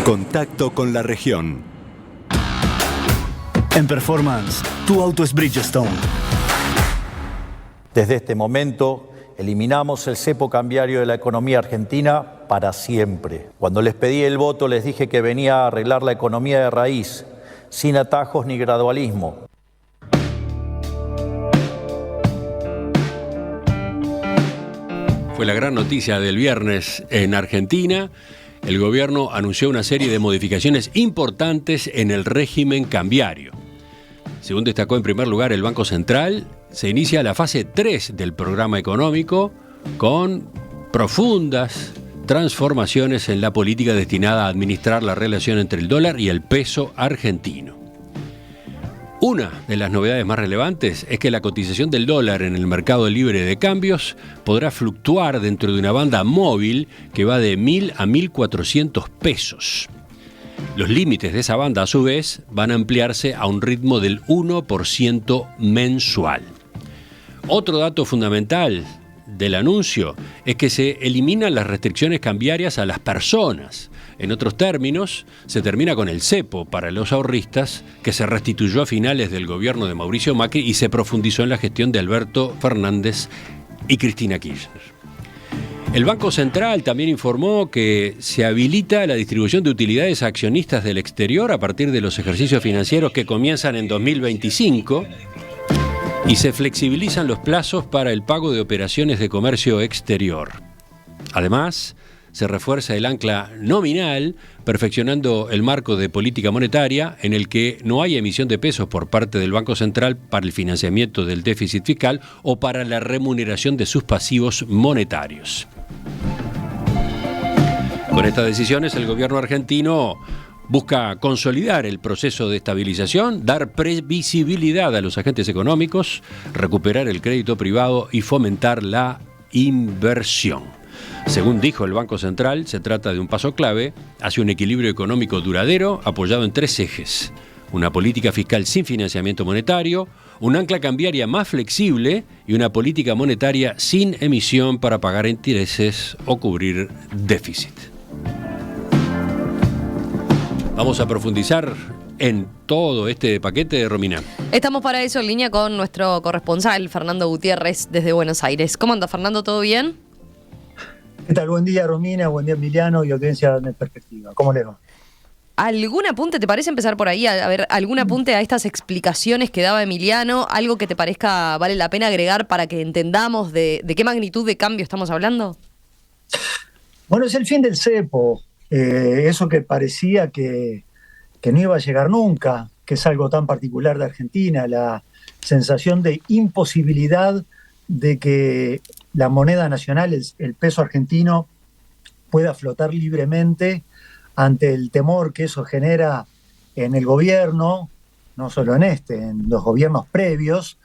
Contacto con la región. En Performance, tu auto es Bridgestone. Desde este momento, eliminamos el cepo cambiario de la economía argentina para siempre. Cuando les pedí el voto, les dije que venía a arreglar la economía de raíz, sin atajos ni gradualismo. Fue la gran noticia del viernes en Argentina. El gobierno anunció una serie de modificaciones importantes en el régimen cambiario. Según destacó en primer lugar el Banco Central, se inicia la fase 3 del programa económico con profundas transformaciones en la política destinada a administrar la relación entre el dólar y el peso argentino. Una de las novedades más relevantes es que la cotización del dólar en el mercado libre de cambios podrá fluctuar dentro de una banda móvil que va de 1.000 a 1.400 pesos. Los límites de esa banda, a su vez, van a ampliarse a un ritmo del 1% mensual. Otro dato fundamental del anuncio es que se eliminan las restricciones cambiarias a las personas. En otros términos, se termina con el cepo para los ahorristas, que se restituyó a finales del gobierno de Mauricio Macri y se profundizó en la gestión de Alberto Fernández y Cristina Kirchner. El Banco Central también informó que se habilita la distribución de utilidades a accionistas del exterior a partir de los ejercicios financieros que comienzan en 2025 y se flexibilizan los plazos para el pago de operaciones de comercio exterior. Además, se refuerza el ancla nominal, perfeccionando el marco de política monetaria en el que no hay emisión de pesos por parte del Banco Central para el financiamiento del déficit fiscal o para la remuneración de sus pasivos monetarios. Con estas decisiones, el gobierno argentino busca consolidar el proceso de estabilización, dar previsibilidad a los agentes económicos, recuperar el crédito privado y fomentar la inversión. Según dijo el Banco Central, se trata de un paso clave hacia un equilibrio económico duradero apoyado en 3 ejes: una política fiscal sin financiamiento monetario, un ancla cambiaria más flexible y una política monetaria sin emisión para pagar intereses o cubrir déficit. Vamos a profundizar en todo este paquete, Romina. Estamos para eso en línea con nuestro corresponsal, Fernando Gutiérrez, desde Buenos Aires. ¿Cómo anda, Fernando? ¿Todo bien? ¿Qué tal? Buen día, Romina, buen día, Emiliano, y audiencia de Perspectiva. ¿Cómo le va? ¿Algún apunte, te parece empezar por ahí? A ver, ¿algún apunte a estas explicaciones que daba Emiliano? ¿Algo que te parezca vale la pena agregar para que entendamos de qué magnitud de cambio estamos hablando? Bueno, es el fin del cepo. Eso que parecía que no iba a llegar nunca, que es algo tan particular de Argentina, la sensación de imposibilidad de que la moneda nacional, el peso argentino, pueda flotar libremente ante el temor que eso genera en el gobierno, no solo en en los gobiernos previos,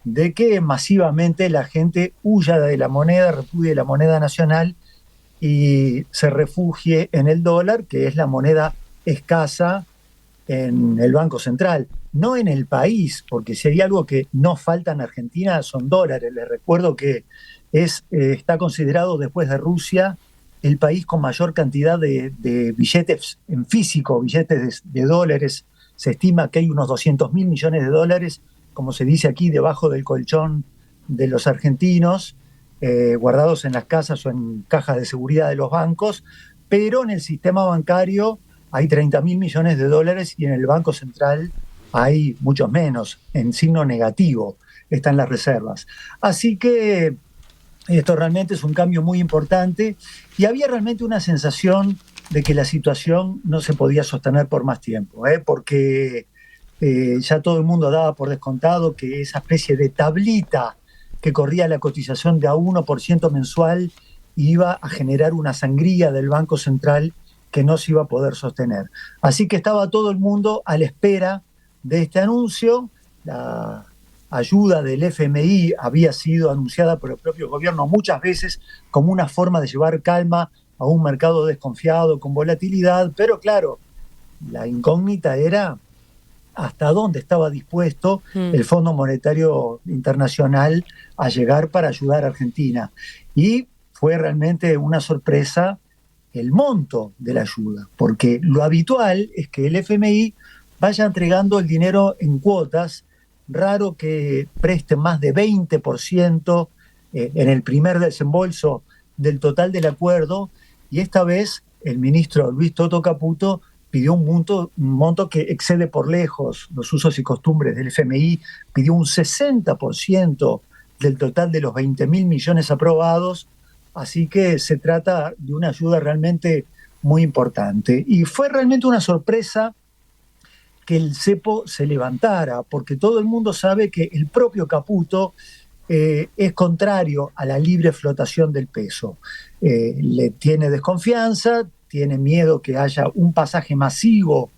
de que masivamente la gente huya de la moneda, repudie la moneda nacional y se refugie en el dólar, que es la moneda escasa en el Banco Central. No en el país, porque si hay algo que no falta en Argentina son dólares. Les recuerdo que está considerado, después de Rusia, el país con mayor cantidad de billetes en físico, billetes de dólares. Se estima que hay unos 200.000 millones de dólares, como se dice aquí, debajo del colchón de los argentinos, guardados en las casas o en cajas de seguridad de los bancos, pero en el sistema bancario hay 30.000 millones de dólares y en el Banco Central hay muchos menos, en signo negativo están las reservas. Así que esto realmente es un cambio muy importante y había realmente una sensación de que la situación no se podía sostener por más tiempo, porque ya todo el mundo daba por descontado que esa especie de tablita que corría la cotización de a 1% mensual iba a generar una sangría del Banco Central que no se iba a poder sostener. Así que estaba todo el mundo a la espera de este anuncio. La ayuda del FMI había sido anunciada por el propio gobierno muchas veces como una forma de llevar calma a un mercado desconfiado con volatilidad, pero claro, la incógnita era hasta dónde estaba dispuesto el Fondo Monetario Internacional a llegar para ayudar a Argentina. Y fue realmente una sorpresa el monto de la ayuda, porque lo habitual es que el FMI vaya entregando el dinero en cuotas, raro que preste más de 20% en el primer desembolso del total del acuerdo, y esta vez el ministro Luis Toto Caputo pidió un monto que excede por lejos los usos y costumbres del FMI, pidió un 60% del total de los 20.000 millones aprobados, así que se trata de una ayuda realmente muy importante. Y fue realmente una sorpresa que el cepo se levantara, porque todo el mundo sabe que el propio Caputo es contrario a la libre flotación del peso. Le tiene desconfianza, tiene miedo que haya un pasaje masivo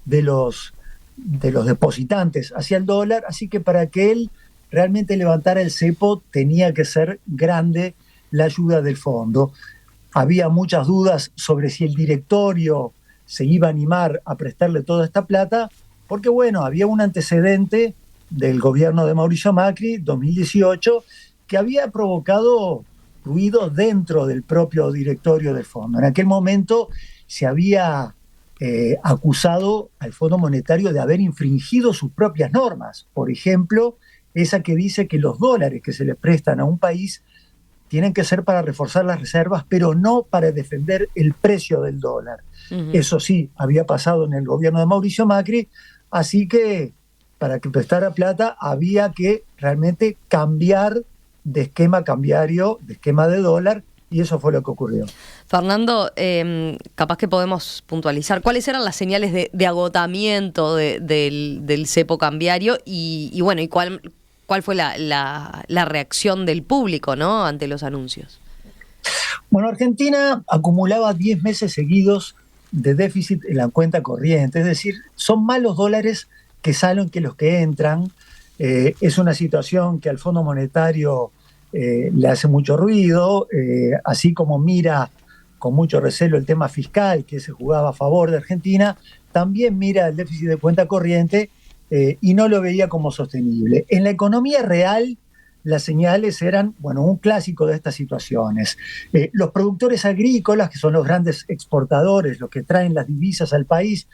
de los depositantes hacia el dólar, así que para que él realmente levantara el cepo tenía que ser grande la ayuda del fondo. Había muchas dudas sobre si el directorio se iba a animar a prestarle toda esta plata, porque bueno, había un antecedente del gobierno de Mauricio Macri, 2018, que había provocado ruido dentro del propio directorio del fondo. En aquel momento se había acusado al Fondo Monetario de haber infringido sus propias normas. Por ejemplo, esa que dice que los dólares que se les prestan a un país tienen que ser para reforzar las reservas, pero no para defender el precio del dólar. Uh-huh. Eso sí, había pasado en el gobierno de Mauricio Macri, así que para que prestara plata había que realmente cambiar de esquema cambiario, de esquema de dólar, y eso fue lo que ocurrió. Fernando, capaz que podemos puntualizar cuáles eran las señales de agotamiento del cepo cambiario y bueno, y cuál fue la reacción del público, ¿no?, ante los anuncios. Bueno, Argentina acumulaba 10 meses seguidos de déficit en la cuenta corriente, es decir, son más los dólares que salen que los que entran. Es una situación que al Fondo Monetario le hace mucho ruido, así como mira con mucho recelo el tema fiscal que se jugaba a favor de Argentina, también mira el déficit de cuenta corriente y no lo veía como sostenible. En la economía real, las señales eran, bueno, un clásico de estas situaciones. Los productores agrícolas, que son los grandes exportadores, los que traen las divisas al país,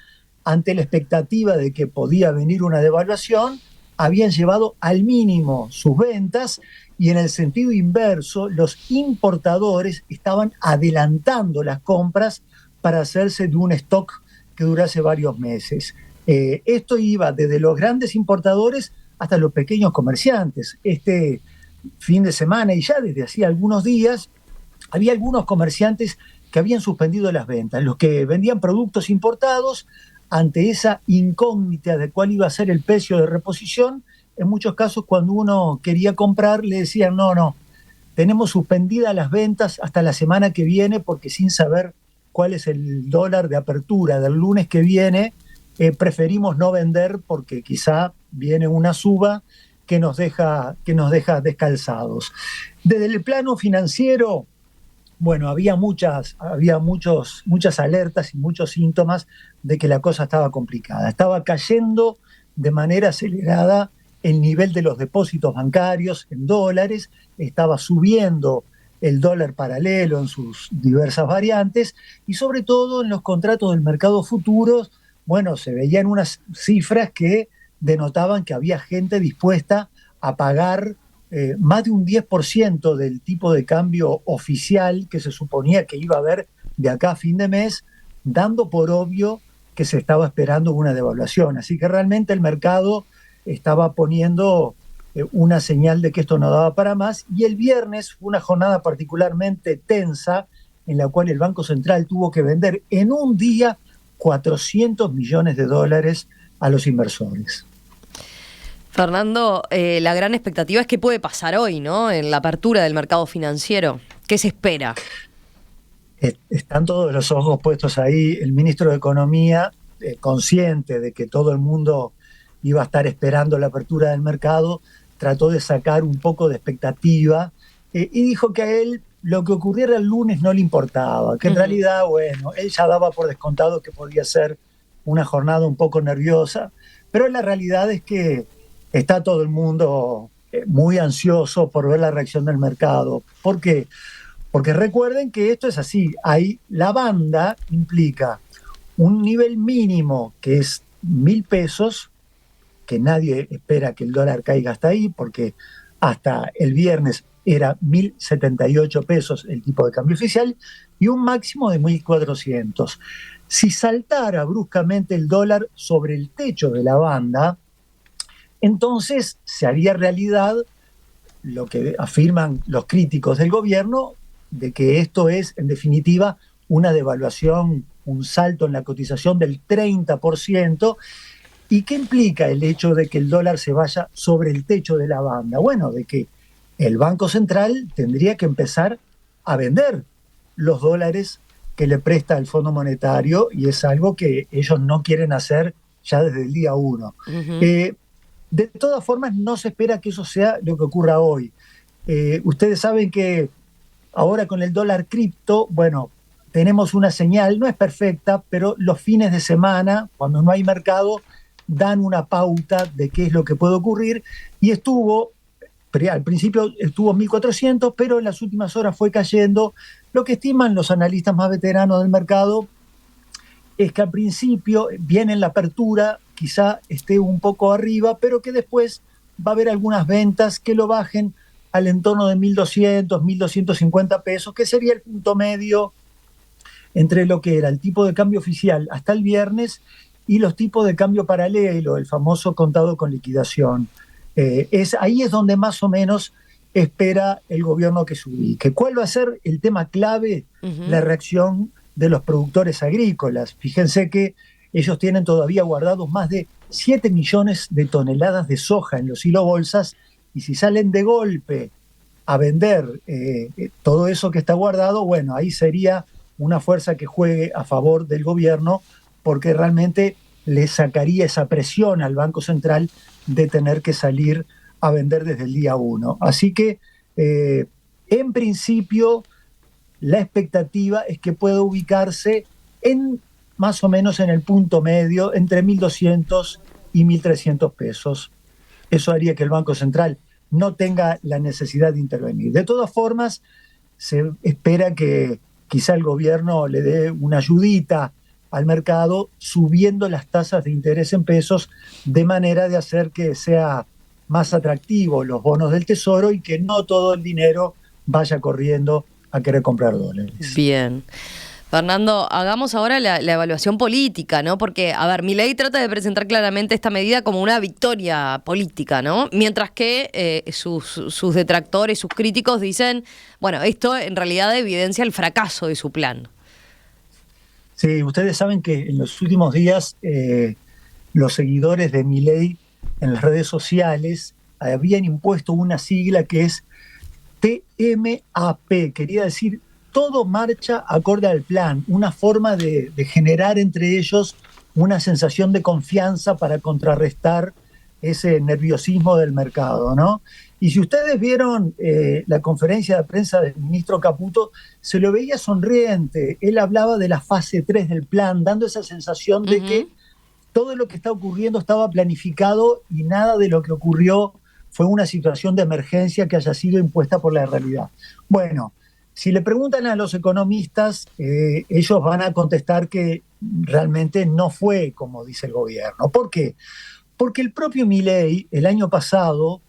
ante la expectativa de que podía venir una devaluación, habían llevado al mínimo sus ventas, y en el sentido inverso, los importadores estaban adelantando las compras para hacerse de un stock que durase varios meses. Esto iba desde los grandes importadores hasta los pequeños comerciantes. Este fin de semana y ya desde hacía algunos días, había algunos comerciantes que habían suspendido las ventas. Los que vendían productos importados, ante esa incógnita de cuál iba a ser el precio de reposición, en muchos casos cuando uno quería comprar le decían no, tenemos suspendidas las ventas hasta la semana que viene porque sin saber cuál es el dólar de apertura del lunes que viene, preferimos no vender porque quizá viene una suba que nos deja descalzados. Desde el plano financiero, bueno, había muchas alertas y muchos síntomas de que la cosa estaba complicada. Estaba cayendo de manera acelerada el nivel de los depósitos bancarios en dólares, estaba subiendo el dólar paralelo en sus diversas variantes y sobre todo en los contratos del mercado futuros, bueno, se veían unas cifras que denotaban que había gente dispuesta a pagar más de un 10% del tipo de cambio oficial que se suponía que iba a haber de acá a fin de mes, dando por obvio que se estaba esperando una devaluación. Así que realmente el mercado estaba poniendo una señal de que esto no daba para más, y el viernes fue una jornada particularmente tensa en la cual el Banco Central tuvo que vender en un día 400 millones de dólares a los inversores. Fernando, la gran expectativa es qué puede pasar hoy, ¿no?, en la apertura del mercado financiero. ¿Qué se espera? Están todos los ojos puestos ahí. El ministro de Economía, consciente de que todo el mundo iba a estar esperando la apertura del mercado, trató de sacar un poco de expectativa y dijo que a él lo que ocurriera el lunes no le importaba, que en realidad, bueno, él ya daba por descontado que podía ser una jornada un poco nerviosa, pero la realidad es que está todo el mundo muy ansioso por ver la reacción del mercado. ¿Por qué? Porque recuerden que esto es así, la banda implica un nivel mínimo que es 1.000 pesos, que nadie espera que el dólar caiga hasta ahí, porque hasta el viernes era 1.078 pesos el tipo de cambio oficial, y un máximo de 1.400. Si saltara bruscamente el dólar sobre el techo de la banda, entonces se haría realidad lo que afirman los críticos del gobierno, de que esto es, en definitiva, una devaluación, un salto en la cotización del 30%. ¿Y qué implica el hecho de que el dólar se vaya sobre el techo de la banda? Bueno, de que el Banco Central tendría que empezar a vender los dólares que le presta el Fondo Monetario, y es algo que ellos no quieren hacer ya desde el día 1. De todas formas, no se espera que eso sea lo que ocurra hoy. Ustedes saben que ahora con el dólar cripto, bueno, tenemos una señal, no es perfecta, pero los fines de semana, cuando no hay mercado, dan una pauta de qué es lo que puede ocurrir, y al principio estuvo 1.400, pero en las últimas horas fue cayendo. Lo que estiman los analistas más veteranos del mercado es que al principio, bien en la apertura, quizá esté un poco arriba, pero que después va a haber algunas ventas que lo bajen al entorno de 1.200, 1.250 pesos, que sería el punto medio entre lo que era el tipo de cambio oficial hasta el viernes y los tipos de cambio paralelo, el famoso contado con liquidación. Ahí es donde más o menos espera el gobierno que se ubique. ¿Cuál va a ser el tema clave? La reacción de los productores agrícolas. Fíjense que ellos tienen todavía guardados más de 7 millones de toneladas de soja en los hilobolsas, y si salen de golpe a vender todo eso que está guardado, bueno, ahí sería una fuerza que juegue a favor del gobierno, porque realmente le sacaría esa presión al Banco Central de tener que salir a vender desde el día 1. Así que, en principio, la expectativa es que pueda ubicarse más o menos en el punto medio, entre 1.200 y 1.300 pesos. Eso haría que el Banco Central no tenga la necesidad de intervenir. De todas formas, se espera que quizá el gobierno le dé una ayudita al mercado subiendo las tasas de interés en pesos, de manera de hacer que sea más atractivo los bonos del Tesoro y que no todo el dinero vaya corriendo a querer comprar dólares. Bien. Fernando, hagamos ahora la evaluación política, ¿no? Porque, a ver, Milei trata de presentar claramente esta medida como una victoria política, ¿no? Mientras que sus detractores, sus críticos dicen, bueno, esto en realidad evidencia el fracaso de su plan. Sí, ustedes saben que en los últimos días los seguidores de Milei en las redes sociales habían impuesto una sigla que es TMAP, quería decir todo marcha acorde al plan, una forma de generar entre ellos una sensación de confianza para contrarrestar ese nerviosismo del mercado, ¿no? Y si ustedes vieron la conferencia de prensa del ministro Caputo, se lo veía sonriente. Él hablaba de la fase 3 del plan, dando esa sensación de que todo lo que está ocurriendo estaba planificado y nada de lo que ocurrió fue una situación de emergencia que haya sido impuesta por la realidad. Bueno, si le preguntan a los economistas, ellos van a contestar que realmente no fue como dice el gobierno. ¿Por qué? Porque el propio Milei, el año pasado,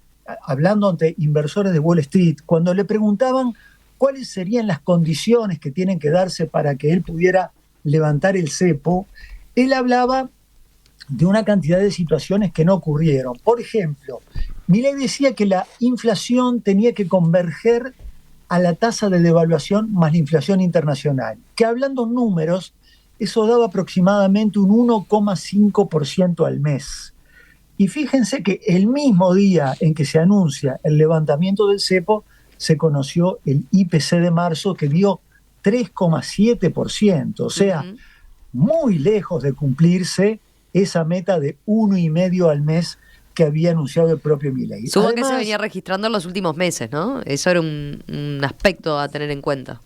hablando ante inversores de Wall Street, cuando le preguntaban cuáles serían las condiciones que tienen que darse para que él pudiera levantar el cepo, él hablaba de una cantidad de situaciones que no ocurrieron. Por ejemplo, Milei decía que la inflación tenía que converger a la tasa de devaluación más la inflación internacional, que hablando números, eso daba aproximadamente un 1,5% al mes. Y fíjense que el mismo día en que se anuncia el levantamiento del cepo, se conoció el IPC de marzo, que dio 3,7%, o sea, muy lejos de cumplirse esa meta de 1,5% al mes que había anunciado el propio Milei. Supongo que se venía registrando en los últimos meses, ¿no? Eso era un aspecto a tener en cuenta.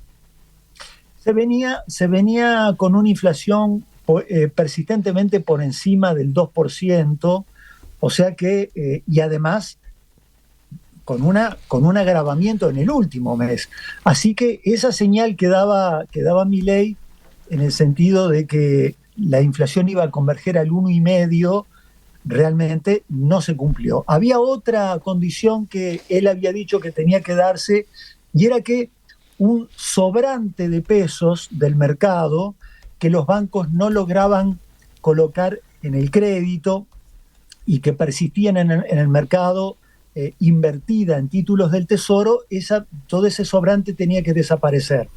Se venía con una inflación persistentemente por encima del 2%, o sea que, y además con un agravamiento en el último mes. Así que esa señal que daba Milei en el sentido de que la inflación iba a converger al 1,5%, realmente no se cumplió. Había otra condición que él había dicho que tenía que darse, y era que un sobrante de pesos del mercado que los bancos no lograban colocar en el crédito y que persistían en el mercado invertida en títulos del Tesoro, todo ese sobrante tenía que desaparecer.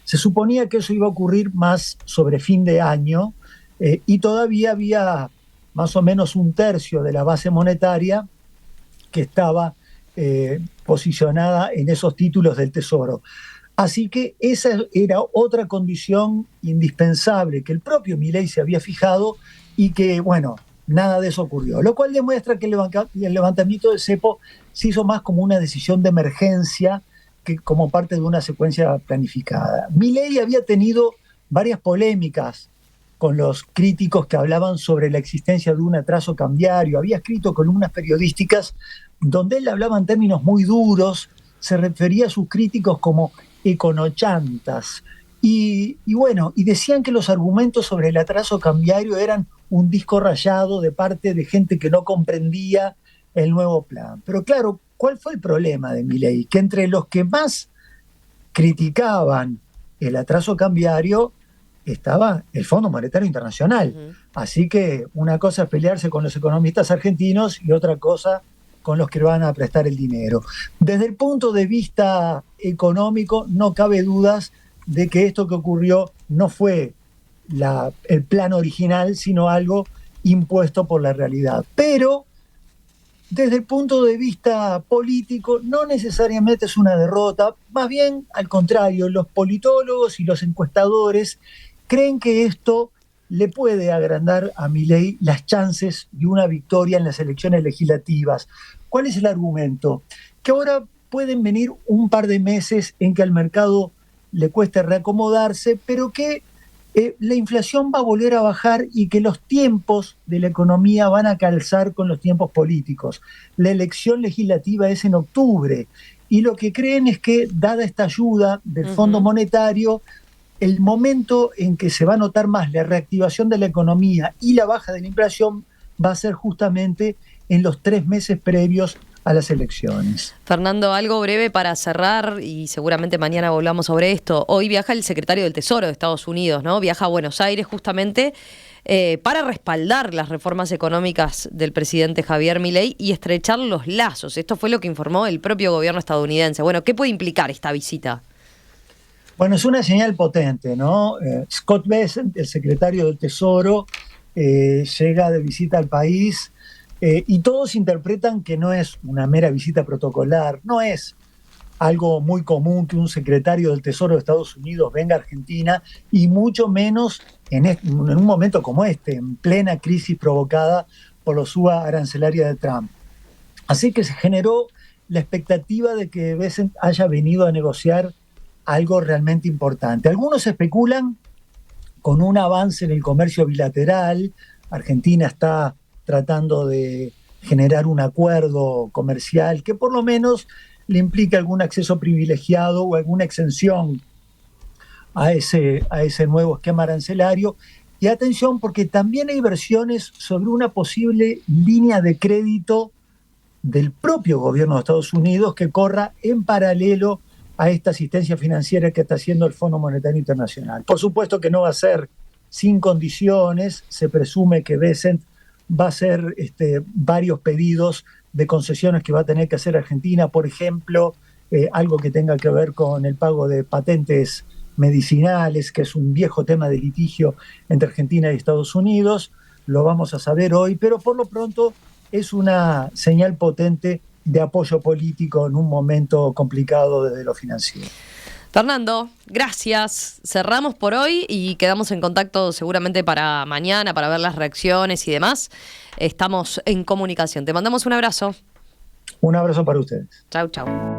Se suponía que eso iba a ocurrir más sobre fin de año, y todavía había más o menos un tercio de la base monetaria que estaba posicionada en esos títulos del Tesoro. Así que esa era otra condición indispensable que el propio Milei se había fijado y que, bueno, nada de eso ocurrió. Lo cual demuestra que el levantamiento del cepo se hizo más como una decisión de emergencia que como parte de una secuencia planificada. Milei había tenido varias polémicas con los críticos que hablaban sobre la existencia de un atraso cambiario. Había escrito columnas periodísticas donde él hablaba en términos muy duros, se refería a sus críticos como econochantas. Y decían que los argumentos sobre el atraso cambiario eran un disco rayado de parte de gente que no comprendía el nuevo plan. Pero claro, ¿cuál fue el problema de Milei? Que entre los que más criticaban el atraso cambiario estaba el Fondo Monetario Internacional. Uh-huh. Así que una cosa es pelearse con los economistas argentinos y otra cosa con los que van a prestar el dinero. Desde el punto de vista económico, no cabe dudas de que esto que ocurrió no fue el plan original, sino algo impuesto por la realidad. Pero desde el punto de vista político, no necesariamente es una derrota, más bien al contrario, los politólogos y los encuestadores creen que esto le puede agrandar a Milei las chances de una victoria en las elecciones legislativas. ¿Cuál es el argumento? Que ahora pueden venir un par de meses en que al mercado le cueste reacomodarse, pero que la inflación va a volver a bajar y que los tiempos de la economía van a calzar con los tiempos políticos. La elección legislativa es en octubre y lo que creen es que, dada esta ayuda del Fondo Monetario, el momento en que se va a notar más la reactivación de la economía y la baja de la inflación va a ser justamente en los 3 meses previos a las elecciones. Fernando, algo breve para cerrar y seguramente mañana volvamos sobre esto. Hoy viaja el secretario del Tesoro de Estados Unidos, ¿no? Viaja a Buenos Aires justamente para respaldar las reformas económicas del presidente Javier Milei y estrechar los lazos. Esto fue lo que informó el propio gobierno estadounidense. Bueno, ¿qué puede implicar esta visita? Bueno, es una señal potente, ¿no? Scott Bessent, el secretario del Tesoro, llega de visita al país y todos interpretan que no es una mera visita protocolar, no es algo muy común que un secretario del Tesoro de Estados Unidos venga a Argentina, y mucho menos en un momento como este, en plena crisis provocada por la suba arancelaria de Trump. Así que se generó la expectativa de que Bessent haya venido a negociar algo realmente importante. Algunos especulan con un avance en el comercio bilateral. Argentina está tratando de generar un acuerdo comercial que por lo menos le implique algún acceso privilegiado o alguna exención a ese nuevo esquema arancelario. Y atención, porque también hay versiones sobre una posible línea de crédito del propio gobierno de Estados Unidos que corra en paralelo a esta asistencia financiera que está haciendo el Fondo Monetario Internacional. Por supuesto que no va a ser sin condiciones. Se presume que Bessent va a hacer varios pedidos de concesiones que va a tener que hacer Argentina, por ejemplo, algo que tenga que ver con el pago de patentes medicinales, que es un viejo tema de litigio entre Argentina y Estados Unidos. Lo vamos a saber hoy, pero por lo pronto es una señal potente de apoyo político en un momento complicado desde lo financiero. Fernando, gracias. Cerramos por hoy y quedamos en contacto seguramente para mañana, para ver las reacciones y demás. Estamos en comunicación. Te mandamos un abrazo. Un abrazo para ustedes. Chau, chau.